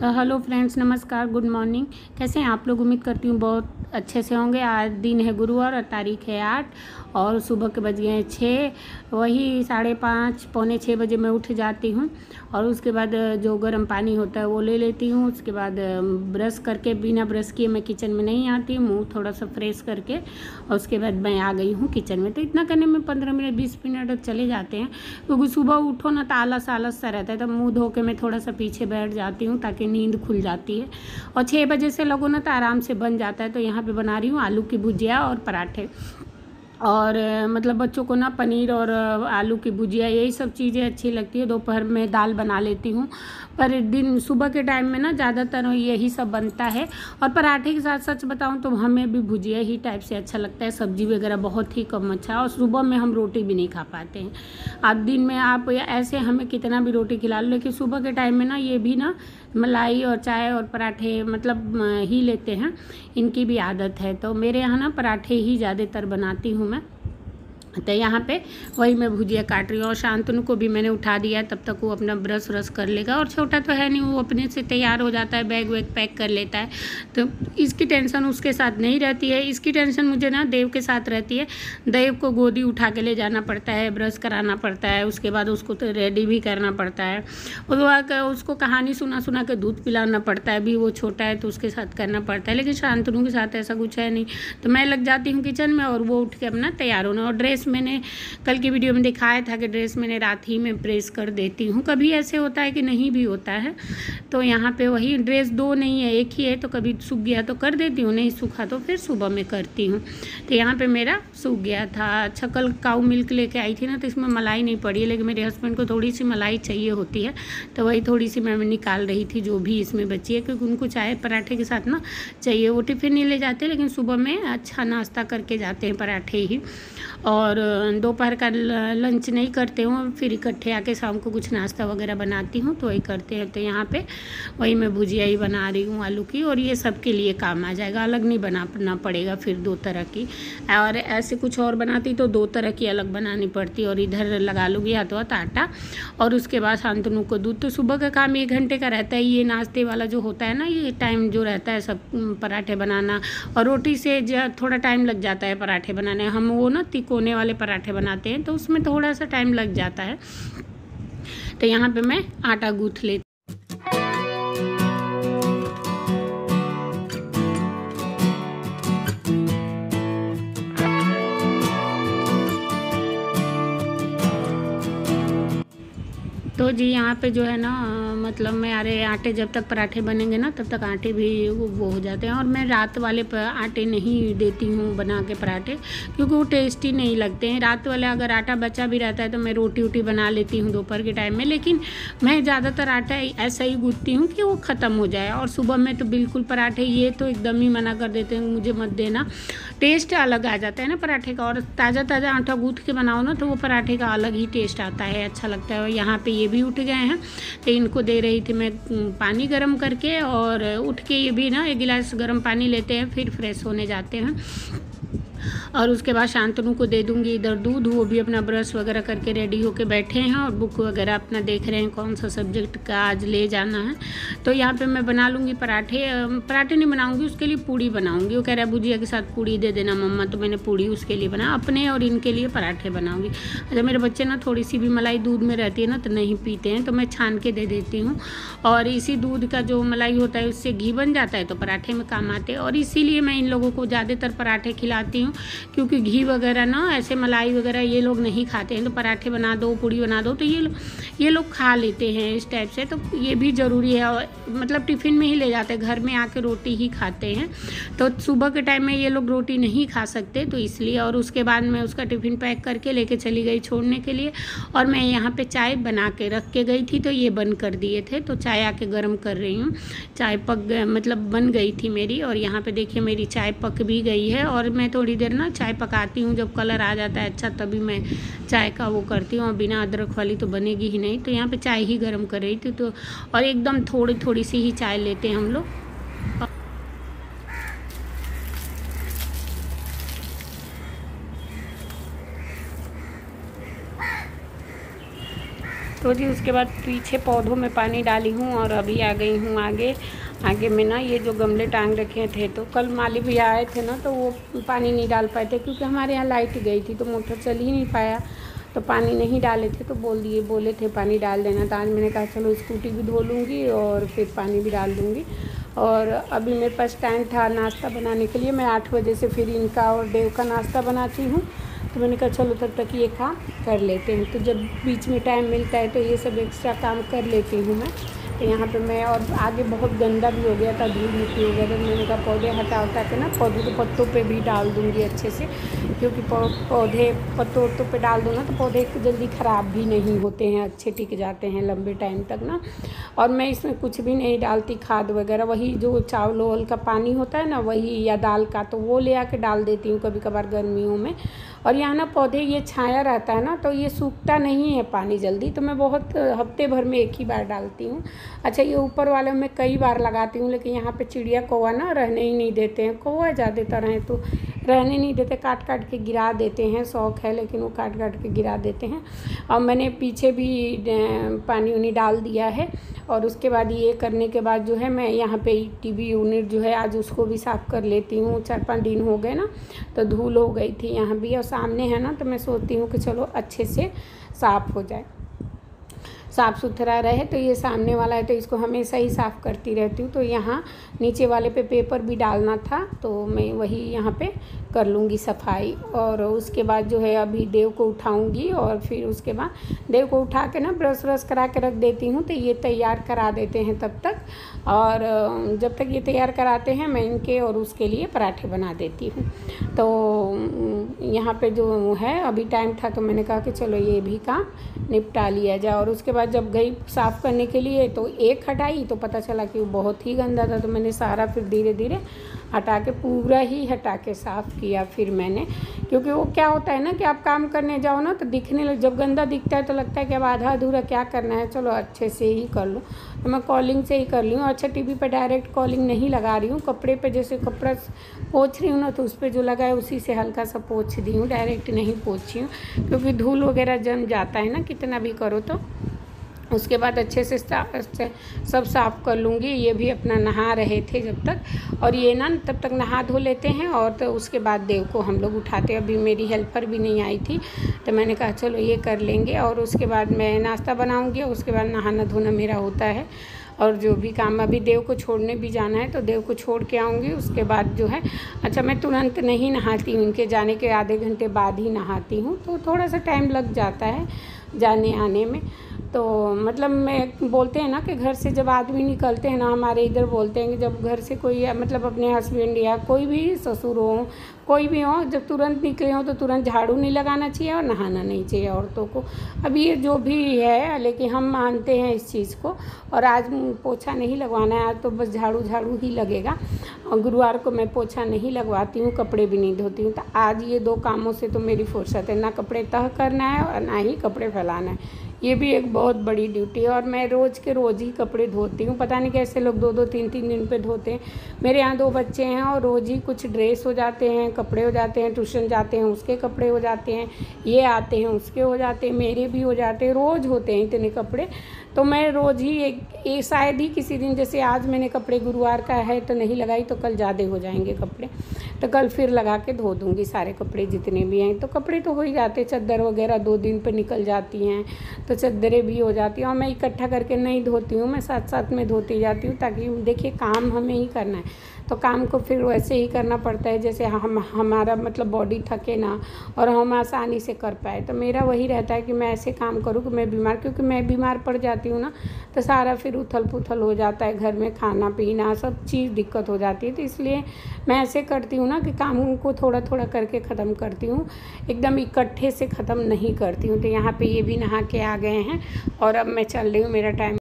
तो hello friends, नमस्कार, good morning. कैसे हैं आप लोग? उम्मीद करती हूँ बहुत अच्छे से होंगे। आज दिन है गुरुवार और तारीख है 8 और सुबह के बज गए हैं 6। वही 5:30 पौने 6 बजे मैं उठ जाती हूँ और उसके बाद जो गर्म पानी होता है वो ले लेती हूँ। उसके बाद ब्रश करके, बिना ब्रश किए मैं किचन में नहीं आती, मुँह थोड़ा सा फ्रेश करके और उसके बाद मैं आ गई हूँ किचन में। तो इतना करने में 15 मिनट 20 मिनट चले जाते हैं, क्योंकि सुबह उठो ना तो आलस सा रहता है। तो मुँह धो के मैं थोड़ा सा पीछे बैठ जाती हूँ ताकि नींद खुल जाती है। और 6 बजे से लगो ना तो आराम से बन जाता है। तो यहाँ पे बना रही हूँ आलू की भुजिया और पराठे। और मतलब बच्चों को ना पनीर और आलू की भुजिया यही सब चीज़ें अच्छी लगती है। दोपहर में दाल बना लेती हूँ, पर दिन सुबह के टाइम में ना ज़्यादातर यही सब बनता है। और पराठे के साथ सच बताऊँ तो हमें भी भुजिया ही टाइप से अच्छा लगता है, सब्जी वगैरह बहुत ही कम अच्छा। और सुबह में हम रोटी भी नहीं खा पाते हैं। आप दिन में आप ऐसे हमें कितना भी रोटी खिला लो, लेकिन सुबह के टाइम में ना ये भी ना मलाई और चाय और पराठे मतलब ही लेते हैं, इनकी भी आदत है। तो मेरे यहाँ ना पराठे ही ज़्यादातर बनाती हूँ मैं। तो यहाँ पे वही मैं भुजिया काट रही हूँ और शांतनु को भी मैंने उठा दिया, तब तक वो अपना ब्रश व्रश कर लेगा। और छोटा तो है नहीं, वो अपने से तैयार हो जाता है, बैग वैग पैक कर लेता है। तो इसकी टेंशन उसके साथ नहीं रहती है। इसकी टेंशन मुझे ना देव के साथ रहती है। देव को गोदी उठा के ले जाना पड़ता है, ब्रश कराना पड़ता है, उसके बाद उसको तो रेडी भी करना पड़ता है। उसको कहानी सुना के दूध पिलाना पड़ता है। अभी वो छोटा है तो उसके साथ करना पड़ता है, लेकिन शांतनु के साथ ऐसा कुछ है नहीं। तो मैं लग जाती हूँ किचन में और वो उठ के अपना तैयार होना। और ड्रेस मैंने कल की वीडियो में दिखाया था कि ड्रेस मैंने रात ही में प्रेस कर देती हूँ। कभी ऐसे होता है कि नहीं भी होता है। तो यहाँ पे वही ड्रेस 2 नहीं है, 1 ही है। तो कभी सूख गया तो कर देती हूँ, नहीं सूखा तो फिर सुबह में करती हूँ। तो यहाँ पे मेरा सूख गया था। अच्छा, कल काऊ मिल्क लेके आई थी ना, तो इसमें मलाई नहीं पड़ी है, लेकिन मेरे हस्बैंड को थोड़ी सी मलाई चाहिए होती है। तो वही थोड़ी सी मैं निकाल रही थी जो भी इसमें बची है, क्योंकि उनको चाय पराठे के साथ ना चाहिए। वो टिफ़िन नहीं ले जाते, लेकिन सुबह में अच्छा नाश्ता करके जाते हैं पराठे ही। और दोपहर का लंच नहीं करते हूँ, फिर इकट्ठे आके शाम को कुछ नाश्ता वगैरह बनाती हूँ तो वही करते हैं। तो यहाँ पे वही मैं भुजिया ही बना रही हूँ आलू की, और ये सब के लिए काम आ जाएगा, अलग नहीं बनाना पड़ेगा फिर 2 तरह की। और ऐसे कुछ और बनाती तो 2 तरह की अलग बनानी पड़ती। और इधर लगा लूँगी हाथों हाथ आटा, और उसके बाद शांतनु को दूध। तो सुबह का काम 1 घंटे का रहता है। ये नाश्ते वाला जो होता है ना, ये टाइम जो रहता है सब पराठे बनाना, और रोटी से थोड़ा टाइम लग जाता है पराठे बनाने। हम वो ना तिकोने वाले पराठे बनाते हैं तो उसमें थोड़ा सा टाइम लग जाता है। तो यहाँ पे मैं आटा गूँथ लेती। तो जी यहाँ पे जो है ना, मतलब मैं आटे जब तक पराठे बनेंगे ना तब तक आटे भी वो हो जाते हैं। और मैं रात वाले आटे नहीं देती हूँ बना के पराठे, क्योंकि वो टेस्टी नहीं लगते हैं। रात वाले अगर आटा बचा भी रहता है तो मैं रोटी वोटी बना लेती हूँ दोपहर के टाइम में, लेकिन मैं ज़्यादातर आटा ऐसा ही गूँथती हूँ कि वो ख़त्म हो जाए। और सुबह में तो बिल्कुल पराठे ये तो एकदम ही मना कर देते हैं, मुझे मत देना। टेस्ट अलग आ जाता है ना पराठे का, और ताज़ा ताज़ा आटा गूँथ के बनाओ ना तो वो पराठे का अलग ही टेस्ट आता है, अच्छा लगता है। और यहाँ पे ये भी उठ गए हैं तो इनको दे रही थी मैं पानी गर्म करके। और उठ के ये भी ना 1 गिलास गर्म पानी लेते हैं, फिर फ्रेश होने जाते हैं। और उसके बाद शांतनु को दे दूँगी इधर दूध। वो भी अपना ब्रश वगैरह करके रेडी होके बैठे हैं और बुक वगैरह अपना देख रहे हैं कौन सा सब्जेक्ट का आज ले जाना है। तो यहाँ पे मैं बना लूँगी पराठे। पराठे नहीं बनाऊँगी, उसके लिए पूड़ी बनाऊँगी। वो कह रहा है भुजिया के साथ पूड़ी दे देना मम्मा, तो मैंने पूड़ी उसके लिए बना, अपने और इनके लिए पराठे बनाऊँगी। अच्छा, मेरे बच्चे ना थोड़ी सी भी मलाई दूध में रहती है ना तो नहीं पीते हैं, तो मैं छान के दे देती हूँ। और इसी दूध का जो मलाई होता है उससे घी बन जाता है, तो पराठे में काम आते हैं। और इसीलिए मैं इन लोगों को ज़्यादातर पराठे खिलाती हूँ, क्योंकि घी वगैरह ना ऐसे मलाई वगैरह ये लोग नहीं खाते हैं। तो पराठे बना दो, पूड़ी बना दो तो ये लोग खा लेते हैं इस टाइप से। तो ये भी ज़रूरी है, और मतलब टिफ़िन में ही ले जाते हैं, घर में आके रोटी ही खाते हैं। तो सुबह के टाइम में ये लोग रोटी नहीं खा सकते, तो इसलिए। और उसके बाद मैं उसका टिफ़िन पैक करके लेके चली गई छोड़ने के लिए। और मैं यहाँ पे चाय बना के रख के गई थी, तो ये बंद कर दिए थे। तो चाय आके गर्म कर रही हूँ। चाय मतलब बन गई थी मेरी, और यहाँ पे देखिए मेरी चाय पक भी गई है। और मैं थोड़ी देर ना चाय पकाती हूँ, जब कलर आ जाता है अच्छा तभी मैं चाय का वो करती हूँ। और बिना अदरक वाली तो बनेगी ही नहीं। तो यहाँ पे चाय ही गर्म कर रही थी। तो और एकदम थोड़ी थोड़ी सी ही चाय लेते हैं हम लोग। तो तो जी उसके बाद पीछे पौधों में पानी डाली हूँ और अभी आ गई हूँ आगे में ना ये जो गमले टांग रखे थे। तो कल माली भैया आए थे ना, तो वो पानी नहीं डाल पाए थे क्योंकि हमारे यहाँ लाइट गई थी तो मोटर चल ही नहीं पाया, तो पानी नहीं डाले थे। तो बोले थे पानी डाल देना। तो आज मैंने कहा चलो स्कूटी भी धो लूँगी और फिर पानी भी डाल दूँगी। और अभी मेरे पास टाइम था नाश्ता बनाने के लिए। मैं 8 बजे से फिर इनका और देव का नाश्ता बनाती हूँ। तो मैंने कहा चलो तब तक ये काम कर लेते हैं। तो जब बीच में टाइम मिलता है तो ये सब एक्स्ट्रा काम कर लेती हूँ मैं। तो यहाँ पे मैं और आगे बहुत गंदा भी हो गया था, धूल मिट्टी हो गया था। मैंने कहा पौधे हटा के ना पौधे के पत्तों पे भी डाल दूँगी अच्छे से, क्योंकि पौधे पत्तों पे डाल दूँ ना तो पौधे जल्दी ख़राब भी नहीं होते हैं, अच्छे टिक जाते हैं लंबे टाइम तक ना। और मैं इसमें कुछ भी नहीं डालती खाद वगैरह, वही जो चावल वावल का पानी होता है ना वही, या दाल का, तो वो ले आके डाल देती हूँ कभी कभार गर्मियों में। और यहाँ ना पौधे ये छाया रहता है ना तो ये सूखता नहीं है पानी जल्दी, तो मैं बहुत हफ्ते भर में एक ही बार डालती हूँ। अच्छा, ये ऊपर वाले में कई बार लगाती हूँ, लेकिन यहाँ पे चिड़िया कौवा ना रहने ही नहीं देते हैं। कौवा ज़्यादातर हैं तो रहने नहीं देते, काट के गिरा देते हैं। शौक है लेकिन वो काट के गिरा देते हैं। और मैंने पीछे भी पानी उनी डाल दिया है। और उसके बाद ये करने के बाद जो है मैं यहाँ पे टीवी यूनिट जो है आज उसको भी साफ़ कर लेती हूँ। 4-5 दिन हो गए ना तो धूल हो गई थी यहाँ भी, और सामने है ना तो मैं सोचती हूँ कि चलो अच्छे से साफ़ हो जाए, साफ़ सुथरा रहे। तो ये सामने वाला है तो इसको हमेशा ही साफ़ करती रहती हूँ। तो यहाँ नीचे वाले पे पेपर भी डालना था तो मैं वही यहाँ पे कर लूँगी सफाई। और उसके बाद जो है अभी देव को उठाऊँगी और फिर उसके बाद देव को उठा के ना ब्रश व्रश करा के रख देती हूँ। तो ये तैयार करा देते हैं तब तक, और जब तक ये तैयार कराते हैं मैं इनके और उसके लिए पराठे बना देती हूँ। तो यहाँ पे जो है अभी टाइम था तो मैंने कहा कि चलो ये भी काम निपटा लिया जाए। और उसके बाद जब गई साफ़ करने के लिए तो एक हटाई तो पता चला कि वो बहुत ही गंदा था। तो मैंने सारा फिर धीरे धीरे हटा के पूरा ही हटा के साफ़ किया फिर मैंने, क्योंकि वो क्या होता है ना कि आप काम करने जाओ ना तो दिखने लग, जब गंदा दिखता है तो लगता है कि अब आधा अधूरा क्या करना है, चलो अच्छे से ही कर लो। तो मैं कॉलिंग से ही कर ली हूँ। अच्छा, टीवी पे डायरेक्ट कॉलिंग नहीं लगा रही हूँ, कपड़े पे जैसे कपड़ा पोंछ रही हूँ ना तो उस पर जो लगा है उसी से हल्का सा पोंछ दी हूँ, डायरेक्ट नहीं पोंछी हूँ, क्योंकि धूल वगैरह जम जाता है ना कितना भी करो। तो उसके बाद अच्छे से सब साफ़ कर लूँगी। ये भी अपना नहा रहे थे जब तक, और ये ना तब तक नहा धो लेते हैं। और तो उसके बाद देव को हम लोग उठाते, अभी मेरी हेल्पर भी नहीं आई थी तो मैंने कहा चलो ये कर लेंगे। और उसके बाद मैं नाश्ता बनाऊँगी और उसके बाद नहाना धोना मेरा होता है। और जो भी काम, अभी देव को छोड़ने भी जाना है तो देव को छोड़ के आऊँगी। उसके बाद जो है, अच्छा मैं तुरंत नहीं नहाती हूँ, उनके जाने के आधे घंटे बाद ही नहाती हूँ, तो थोड़ा सा टाइम लग जाता है जाने आने में। तो मतलब मैं बोलते हैं ना कि घर से जब आदमी निकलते हैं ना, हमारे इधर बोलते हैं कि जब घर से कोई मतलब अपने हस्बैंड या कोई भी ससुर हो, कोई भी हो, जब तुरंत निकले हो तो तुरंत झाड़ू नहीं लगाना चाहिए और नहाना नहीं चाहिए औरतों को। अब ये जो भी है, लेकिन हम मानते हैं इस चीज़ को। और आज पोछा नहीं लगवाना है, आज तो बस झाड़ू ही लगेगा। और गुरुवार को मैं पोछा नहीं लगवाती हूँ, कपड़े भी नहीं धोती हूँ। तो आज ये 2 कामों से तो मेरी फुर्सत है, ना कपड़े तह करना है और ना ही कपड़े फैलाना है। ये भी एक बहुत बड़ी ड्यूटी है। और मैं रोज़ के रोज़ ही कपड़े धोती हूँ, पता नहीं कैसे लोग 2-2 3-3 दिन पे धोते हैं। मेरे यहाँ 2 बच्चे हैं और रोज़ ही कुछ ड्रेस हो जाते हैं, कपड़े हो जाते हैं, ट्यूशन जाते हैं उसके कपड़े हो जाते हैं, ये आते हैं उसके हो जाते हैं, मेरे भी हो जाते हैं, रोज़ होते हैं इतने कपड़े। तो मैं रोज़ ही एक शायद ही किसी दिन, जैसे आज मैंने कपड़े गुरुवार का है तो नहीं लगाई, तो कल ज़्यादा हो जाएंगे कपड़े, तो कल फिर लगा के धो दूँगी सारे कपड़े जितने भी हैं। तो कपड़े तो हो ही जाते, चादर वगैरह 2 दिन पे निकल जाती हैं तो चादरें भी हो जाती हैं। और मैं इकट्ठा करके नहीं धोती हूँ, मैं साथ में धोती जाती हूँ, ताकि देखिए काम हमें ही करना है तो काम को फिर वैसे ही करना पड़ता है जैसे हमारा मतलब बॉडी थके ना और हम आसानी से कर पाए। तो मेरा वही रहता है कि मैं ऐसे काम करूँ कि मैं बीमार, क्योंकि मैं बीमार पड़ जाती हूँ ना तो सारा फिर उथल पुथल हो जाता है, घर में खाना पीना सब चीज़ दिक्कत हो जाती है। तो इसलिए मैं ऐसे करती हूँ ना कि काम को थोड़ा थोड़ा करके ख़त्म करती हूँ, एकदम इकट्ठे से ख़त्म नहीं करती हूँ। तो यहाँ पे ये भी नहा के आ गए हैं और अब मैं चल रही हूँ, मेरा टाइम